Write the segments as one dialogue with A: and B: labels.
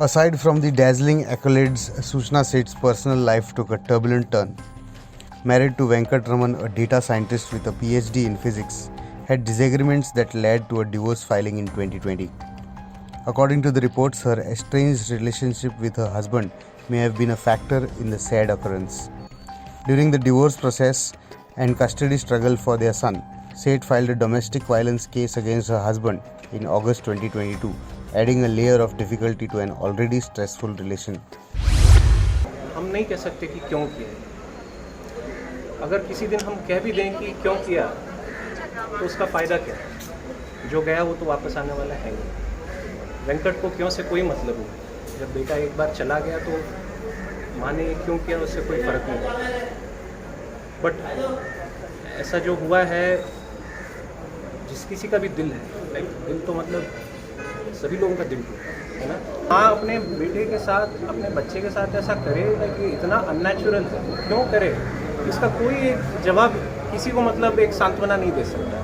A: Aside from the dazzling accolades, Suchana Seth's personal life took a turbulent turn. Married to Venkatraman, a data scientist with a PhD in physics, had disagreements that led to a divorce filing in 2020. According to the reports, her estranged relationship with her husband may have been a factor in the sad occurrence. During the divorce process and custody struggle for their son, Seth filed a domestic violence case against her husband in August 2022, adding a layer of difficulty to an already stressful relation.
B: हम नहीं कह सकते कि क्यों किया। अगर किसी दिन हम कह भी दें कि क्यों किया तो उसका फ़ायदा क्या है? जो गया वो तो वापस आने वाला है नहीं। वेंकट को क्यों से कोई मतलब नहीं। जब बेटा एक बार चला गया तो माँ ने क्यों किया उससे कोई फ़र्क नहीं पड़ा। बट ऐसा जो हुआ है, जिस किसी का भी दिल है, लाइक दिल तो मतलब सभी लोगों का दिल टूटा है ना। हाँ, अपने बेटे के साथ, अपने बच्चे के साथ ऐसा करे कि इतना अननेचुरल है, क्यों करे? इसका कोई एक जवाब किसी को मतलब एक सांत्वना नहीं दे सकता।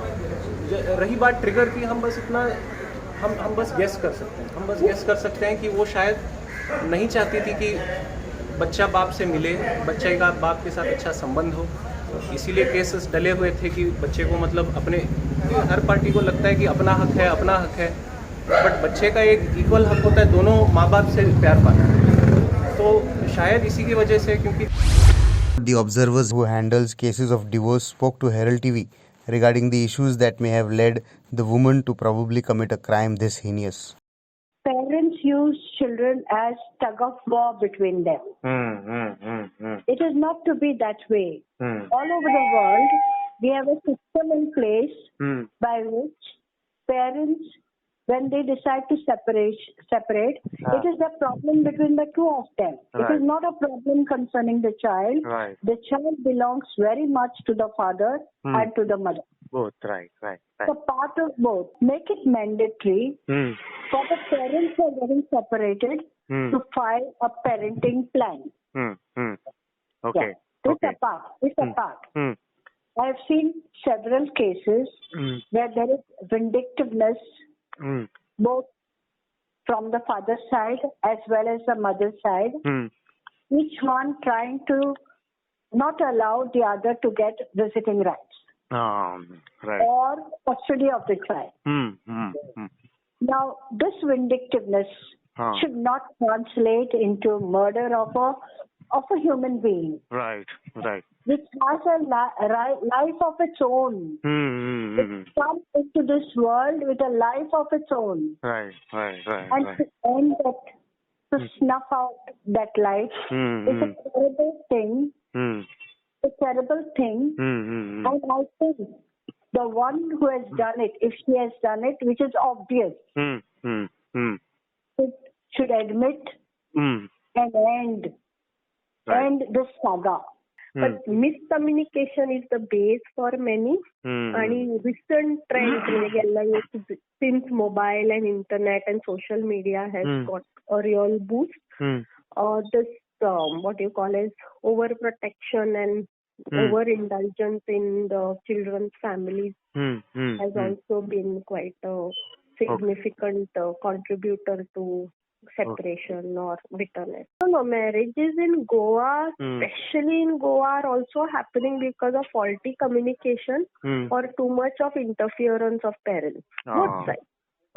B: रही बात ट्रिगर की, हम बस इतना हम बस गेस कर सकते हैं। हम बस गेस कर सकते हैं कि वो शायद नहीं चाहती थी कि बच्चा बाप से मिले, बच्चे का बाप के साथ अच्छा संबंध हो, इसीलिए केसेस डले हुए थे कि बच्चे को मतलब अपने, हर पार्टी को लगता है कि अपना हक है, अपना हक है, बट बच्चे का एक इक्वल हक होता है दोनों माँ बाप से प्यार पाना। तो शायद इसी की वजह से, क्योंकि
A: The observers who handles cases of divorce spoke to Herald TV regarding the issues that may have led the woman to probably commit a crime this heinous.
C: Parents use children as tug of war between them. It is not to be that way. All over the world, we have a system in place by which parents, when they decide to separate, it is a problem between the two of them. Right. It is not a problem concerning the child.
D: Right.
C: The child belongs very much to the father and to the mother.
D: Both, right.
C: So part of both. Make it mandatory for the parents who are getting separated to file a parenting plan.
D: Okay.
C: Yeah. This apart. I have seen several cases where there is vindictiveness both from the father's side as well as the mother's side. Each one trying to not allow the other to get visiting rights.
D: Right.
C: Or custody of the child. Now, this vindictiveness should not translate into murder of a human being.
D: Right.
C: Which has a life of its own. It comes into this world with a life of its own.
D: Right.
C: And to end that, to snuff out that life is a terrible thing. A terrible thing. And I think the one who has done it, if she has done it, which is obvious, should admit and end this saga.
E: But miscommunication is the base for many. And recent trends, since mobile and internet and social media has got a real boost, this what you call as overprotection and overindulgence in the children's families has also been quite a significant contributor to separation or bitterness. No, marriages in Goa, especially in Goa, are also happening because of faulty communication or too much of interference of parents. Both sides.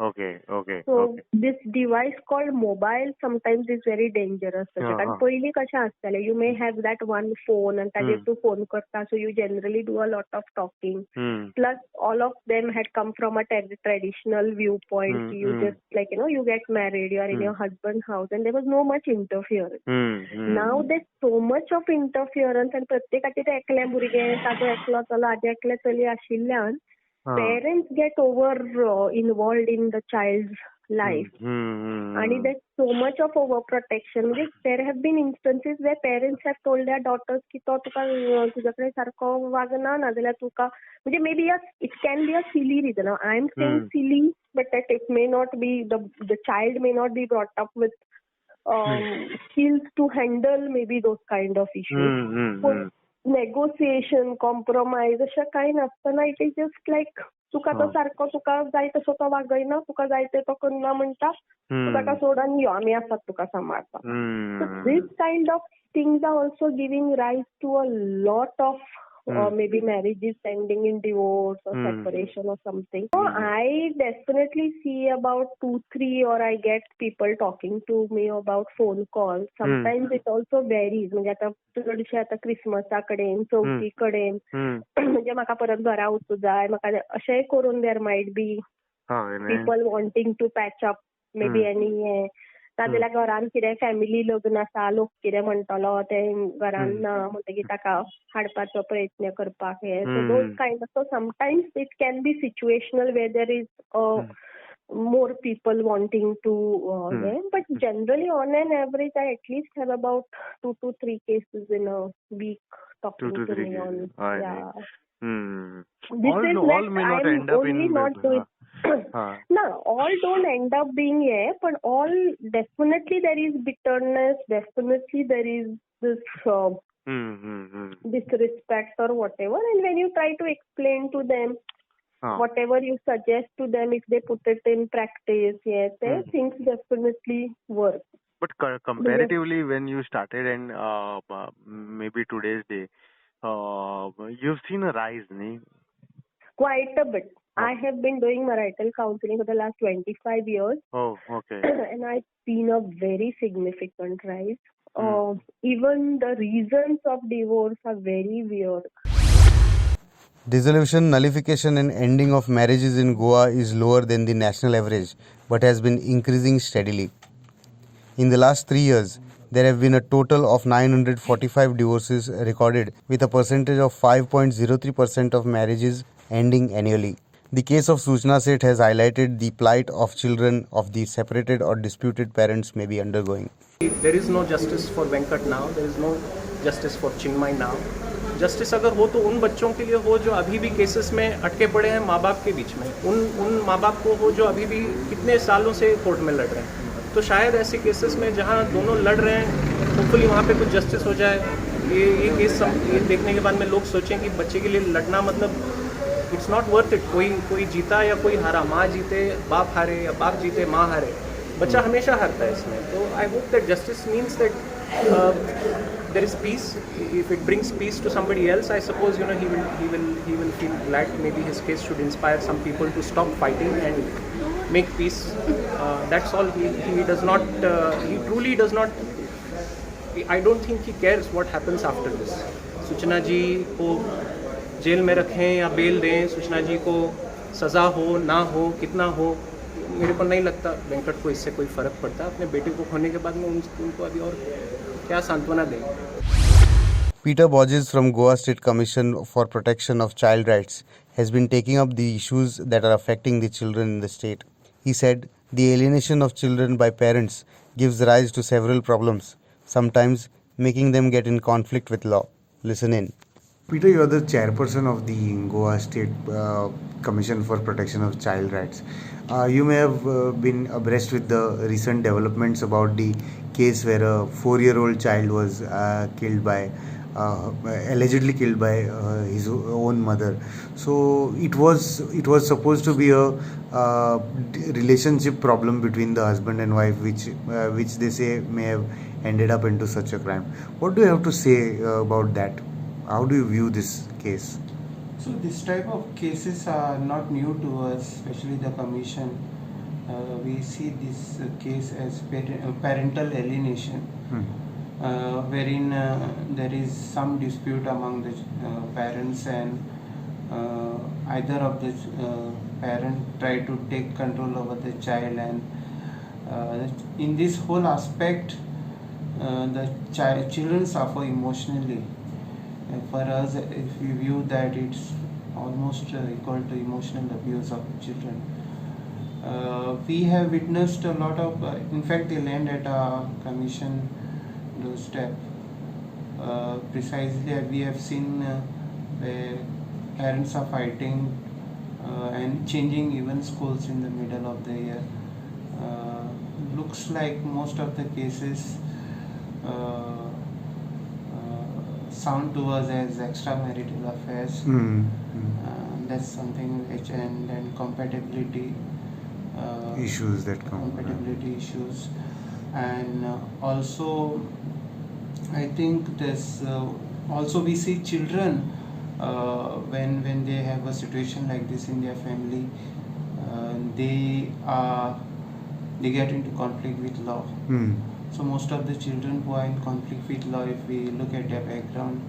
D: Okay.
E: So this device called mobile sometimes is very dangerous. And पहिली कशा असताले, you may have that one phone and ताजेर तू phone करता, so you generally do a lot of talking. Plus all of them had come from a traditional viewpoint. You just you get married, you are in your husband's house, and there was no much interference. Now there's so much of interference, and प्रत्येकाचे ते एकले भुरगे, ताजो एकलो चलो, आजी एकले चली आशिल्ल्यान parents get involved in the child's life. And there's so much of overprotection. There have been instances where parents have told their daughters ki to तुझ्याकडे सारखं वागना नाजाल्यार तुका, म्हणजे maybe it can be a silly reason. Now, I'm saying silly, but that it may not be, the child may not be brought up with skills to handle maybe those kind of issues. Negotiation, compromise, अशा काही नसताना it is just like तुका तो सारको तुका जाय तसो तो वागयना, तुका जाय ते तो करना म्हणटा, तू ताका सोडून यो, आमी आसात तुका सांबाळपाक. So this kind of things are also giving rise to a lot of maybe marriages ending in divorce or separation or something. So I definitely see about 2-3 or I get people talking to me about phone calls. Sometimes it also varies. म्हणजे आता चडशे आता क्रिसमसा कडेन, चवथी कडेन म्हणजे म्हाका परत घरा वचूं जाय, म्हाका अशेंय करून there might be people wanting to patch up maybe any नाजाल्यार घरान कितें फॅमिली लग्न आसा, लोक कितें म्हणटलो ते घरान ना म्हणटकीर ताका हाडपाचो प्रयत्न करपाक हे. So those kind of, so sometimes it can be situational where there is more people wanting to but generally on an average I at least have about 2 to 3 cases in a week talking to me on this
D: all,
E: is
D: all
E: that
D: may not
E: I'm
D: end up
E: only
D: in
E: not doing no, all don't end up being but all definitely there is bitterness, definitely there is this disrespect or whatever, and when you try to explain to them whatever you suggest to them, if they put it in practice, things definitely work.
D: But comparatively, when you started and maybe today's day, you've seen a rise, nahi?
E: Quite a bit. I have been doing marital counseling for the last 25 years.
D: Oh, okay.
E: And I've seen a very significant rise. Even the reasons of divorce are very weird.
A: Dissolution, nullification and ending of marriages in Goa is lower than the national average but has been increasing steadily. In the last 3 years, there have been a total of 945 divorces recorded with a percentage of 5.03% of marriages ending annually. The case of SUCHANA SETH has highlighted the plight of children of the separated or disputed parents may be undergoing.
B: There is no justice for Venkat now. There is no justice for Chinmay now. Justice अगर हो तो उन बच्चों के लिए हो जो अभी भी केसेस में अटके पड़े हैं माँ बाप के बीच में, उन माँ बाप को हो जो अभी भी कितने सालों से कोर्ट में लड़ रहे हैं. तो शायद ऐसे केसेस में जहाँ दोनों लड़ रहे हैं, होपफुली वहाँ पे कुछ जस्टिस हो जाए. ये केस ये देखने के बाद में लोग सोचें कि बच्चे के लिए लड़ना मतलब इट्स नॉट वर्थ इट. कोई जीता या कोई हारा, माँ जीते बाप हारे या बाप जीते माँ हारे, बच्चा हमेशा हारता है इसमें. तो I hope that justice means that there is peace. If it brings peace to somebody else, I suppose he will feel glad. Maybe his case should inspire some people to stop fighting and make peace. That's all. He does not. He truly does not. I don't think he cares what happens after this. सुचना जी को jail में रखें या bell दें, सुचना जी को सज़ा हो ना हो, कितना हो, मेरे को नहीं लगता वेंकट को इससे कोई फ़र्क पड़ता. अपने बेटे को खोने के बाद में उनको अभी और क्या सांत्वना देंगे.
A: Peter Borges from Goa State Commission for Protection of Child Rights has been taking up the issues that are affecting the children in the state. He said the alienation of children by parents gives rise to several problems, sometimes making them get in conflict with law. Listen in. Peter, you are the chairperson of the Goa State Commission for Protection of Child Rights. You may have been abreast with the recent developments about the case where a 4-year-old child was allegedly killed by his own mother. So it was supposed to be a relationship problem between the husband and wife, which they say may have ended up into such a crime. What do you have to say about that? How do you view this case?
F: So this type of cases are not new to us, especially the commission. We see this case as parental alienation, wherein there is some dispute among the parents and either of the parent try to take control over the child, and in this whole aspect the children suffer emotionally. For us, if we view that, it's almost equal to emotional abuse of children. We have witnessed a lot of, in fact, they land at our commission doorstep. Precisely, we have seen where parents are fighting and changing even schools in the middle of the year. Looks like most of the cases sound to us as extramarital affairs. that's something which, and then compatibility
A: issues that come.
F: compatibility issues, and also I think there's also we see children when they have a situation like this in their family, they get into conflict with law. So most of the children who are in conflict with law, if we look at their background,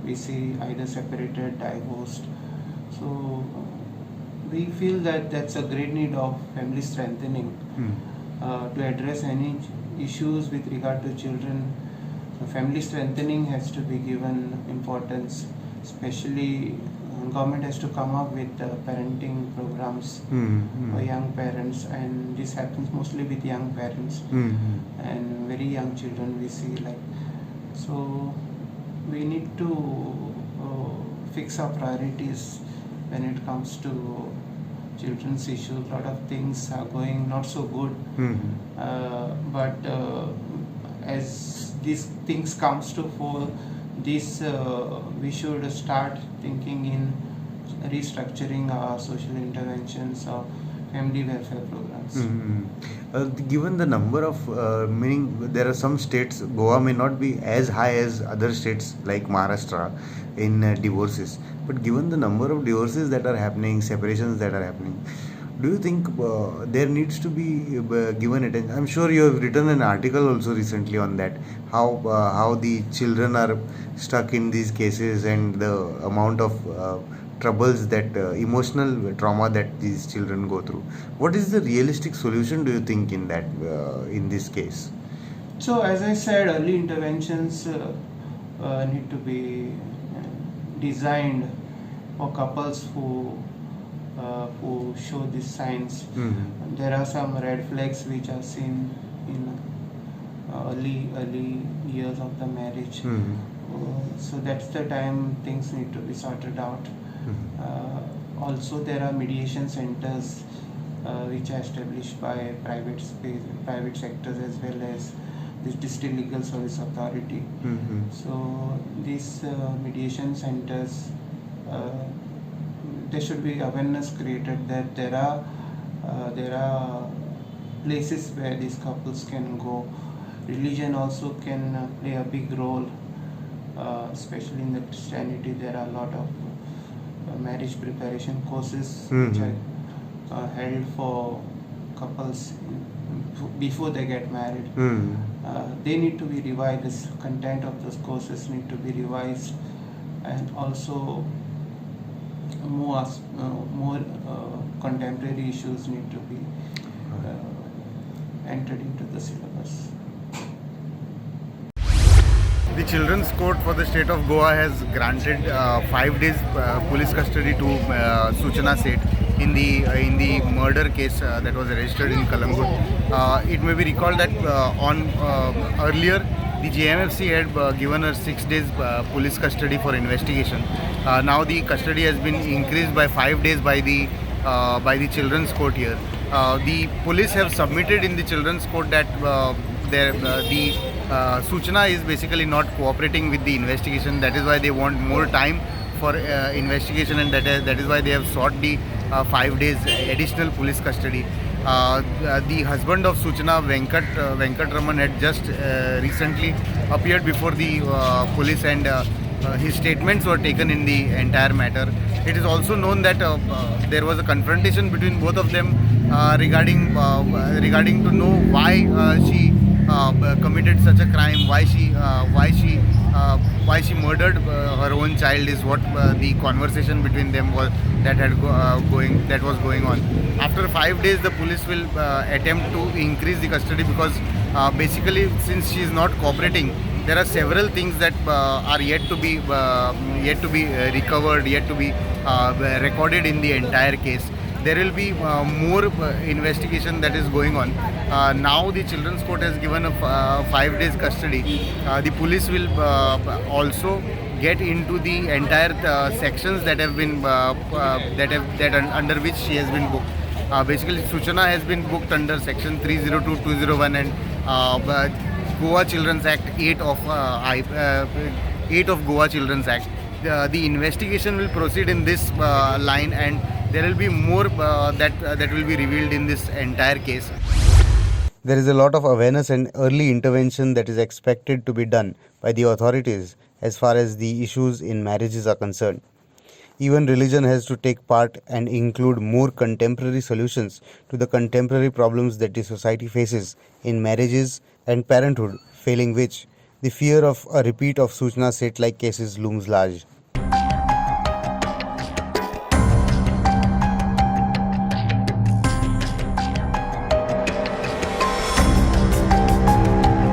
F: we see either separated, divorced. So we feel that that's a great need of family strengthening to address any issues with regard to children. Family strengthening has to be given importance, especially government has to come up with parenting programs for young parents, and this happens mostly with young parents and very young children we see like. So we need to fix our priorities when it comes to children's issues. A lot of things are going not so good, but as these things comes to fore, this we should start thinking in restructuring our social interventions or family welfare programs.
A: Given the number of meaning, there are some states, Goa may not be as high as other states like Maharashtra in divorces, but given the number of divorces that are happening, separations that are happening, do you think there needs to be given attention? I'm sure you have written an article also recently on that, how the children are stuck in these cases and the amount of troubles, that emotional trauma that these children go through. What is the realistic solution, do you think, in that in this case?
F: So as I said, early interventions need to be designed for couples who show these signs. There are some red flags which are seen in early years of the marriage. So that's the time things need to be sorted out. Also there are mediation centers which are established by private sectors as well as this district legal service authority. So these mediation centers, there should be awareness created that there are places where these couples can go. Religion also can play a big role, especially in the Christianity. There are a lot of marriage preparation courses which are held for couples before they get married. They need to be revised. The content of those courses need to be revised, and also more contemporary issues need to be entered into the syllabus.
A: The Children's Court for the state of Goa has granted 5 days police custody to SUCHANA SETH in the murder case that was registered in Kalangut. It may be recalled that on earlier the JMFC had given her 6 days police custody for investigation. Now the custody has been increased by 5 days by the Children's Court here. The police have submitted in the Children's Court that the Suchana is basically not cooperating with the investigation. That is why they want more time for investigation, and that is why they have sought the 5 days additional police custody. The husband of Suchana, Venkat Raman, had just recently appeared before the police, and his statements were taken in the entire matter. It is also known that there was a confrontation between both of them regarding to know why she committed such a crime, why she murdered her own child, is what the conversation between them was that was going on. After 5 days, the police will attempt to increase the custody, because basically, since she is not cooperating, there are several things that are yet to be recovered, yet to be recorded in the entire case. There will be more investigation that is going on. Now the Children's Court has given a 5 days custody. The police will also get into the entire sections that have been under which she has been booked. Basically, Suchana has been booked under section 302, 201 and Goa Children's Act 8 of Goa Children's Act. the investigation will proceed in this line, and there will be more that will be revealed in this entire case. There is a lot of awareness and early intervention that is expected to be done by the authorities as far as the issues in marriages are concerned. Even religion has to take part and include more contemporary solutions to the contemporary problems that the society faces in marriages and parenthood, failing which the fear of a repeat of Suchana Seth-like cases looms large.